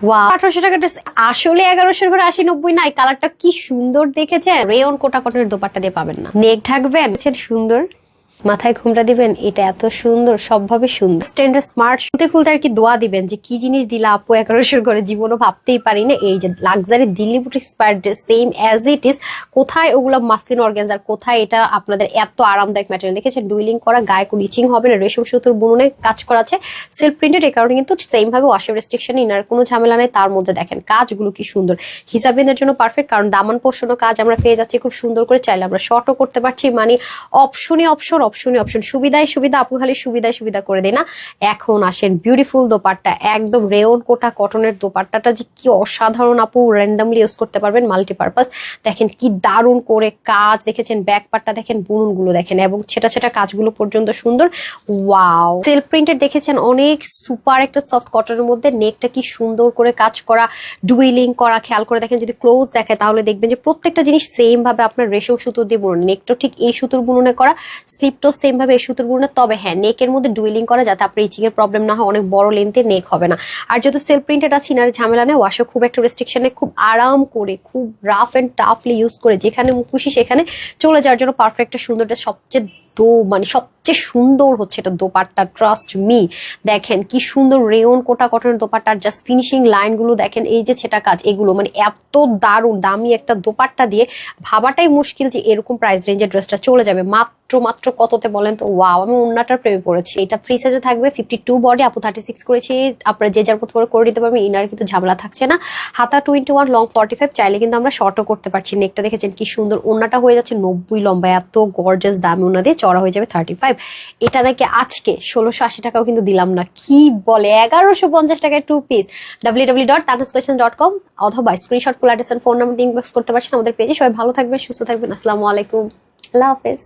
Wow, 1800 টাকা dress আসলে 1100 করে 80-90 নাই। কালারটা কি সুন্দর দেখেছেন। রেয়ন কোটা কটনের দোপাট্টা দিয়ে পাবেন না। নেক ঢাকবেন সুন্দর, মাথায় ঘুমটা দিবেন, এটা এত সুন্দর, সবভাবে সুন্দর। স্ট্যান্ডার্ড স্মার্ট খুলতে খুলতে আর কি দোয়া দিবেন যে কি জিনিস দিলা আপু 1100 করে, জীবনও ভাবতেই পারি না। এই যে luxury Delhi boutique inspired dress, same as it is. কোথায় ওগুলো মাসলিন অর্গানজার, কোথায় এটা আপনাদের এত আরামদায়ক ম্যাটেরিয়াল। দেখেছেন ডুইলিং করা, গায়ে কোনো ইচিং হবে না, রেশম সুতোর বুননে কাজ করা আছে, সেলফ প্রিন্টেড। এই কারণে কিন্তু সেম ভাবে ওয়াশের রেস্ট্রিকশন ইনার কোনো ঝামেলা নেই। তার মধ্যে দেখেন কাজগুলো কি সুন্দর, হিসাবিনের জন্য পারফেক্ট, কারণ দামান পোষণও কাজ আমরা পেয়ে যাচ্ছি খুব সুন্দর করে। চাইলে আমরা শর্টও করতে পারছি, মানে অপশনে অপশন, অপশন, সুবিধায় সুবিধা। আপু খালি সুবিধায় সুবিধা করে দেয় না। এখন আসেন বিউটিফুল দোপাট্টা, একদম রেয়ন কোটা কটনের দোপাট্টাটা যে কি অসাধারণ আপু, র্যান্ডামলি ইউজ করতে পারবেন, মাল্টিপারপাস। দেখেন কি দারুণ করে কাজ, দেখেছেন ব্যাক পার্টটা দেখেন, বুনন গুলো দেখেন, এবং ছেটা ছেটা কাজগুলো পর্যন্ত সুন্দর। ওয়াও, সেলফ প্রিন্টেড দেখেছেন, অনেক সুপার একটা সফট কটনের মধ্যে। নেকটা কি সুন্দর করে কাজ করা, ডুইলিং করা। খেয়াল করে দেখেন, যদি ক্লোজ দেখায় তাহলে দেখবেন যে প্রত্যেকটা জিনিস সেম ভাবে আপনার রেশম সুতো দিয়ে বুনন। নেকটা ঠিক এই সুতোর বুননে করা, স্লিপটাও সেম ভাবে এই সুতোর বুননে। তবে হ্যাঁ, নেকের মধ্যে ডুইলিং করা যাতে আপনার ইচিং এর প্রবলেম না হয়, অনেক বড় লেন্থের নেক হবে না। আর যেহেতু সেলফ প্রিন্টেড আছে, ইনার ঝামেলা নেই, ওয়াশও খুব একটা রেস্ট্রিকশনে, খুব আরাম করে, খুব রাফ এন্ড টাফলি ইউজ করে যেখানে মুখ খুশি সেখানে চলে যাওয়ার জন্য পারফেক্ট একটা সুন্দর ড্রেস। সবচেয়ে মানে সবচেয়ে সুন্দর হচ্ছে এটা দোপাট্টা, ট্রাস্ট মি। দেখেন কি সুন্দর রেয়ন কোটা কটনের দোপাট্টার জাস্ট ফিনিশিং লাইন গুলো দেখেন, এই যে ছেটা কাজ, এগুলো মানে এত দারুণ। দামি একটা দোপাট্টা দিয়ে ভাবাটাই মুশকিল যে এরকম প্রাইস রেঞ্জের ড্রেসটা চলে যাবে মাত্র কততে বলেন তো। ওয়াও, আমি ওন্নাটার প্রেমে পড়েছি। এটা ফ্রি সাইজে থাকবে, 52 বডি, আপু 36 করেছি। আপনারা যে যার মতো করে দিতে পারবেন, ইনার কিন্তু ঝামেলা থাকছে না। হাতা 21, লং 45, চাইলে কিন্তু আমরা শর্টও করতে পারছি। নেকটা দেখেছেন কি সুন্দর, ওন্নাটা হয়ে যাচ্ছে 90 লম্বা, এত গর্জাস দামি ওন্না দিয়ে চড়া হয়ে যাবে 35। এটা নাকি আজকে 1680 টাকাও কিন্তু দিলাম না, কি বলে 1150 টাকায় 2 পিস। www.tanascollection.com অথবা screenshot full address phone number inbox করতে পারছেন আমাদের পেজে। সবাই ভালো থাকবেন, সুস্থ থাকবেন, আসসালামু আলাইকুম, আল্লাহ হাফেজ।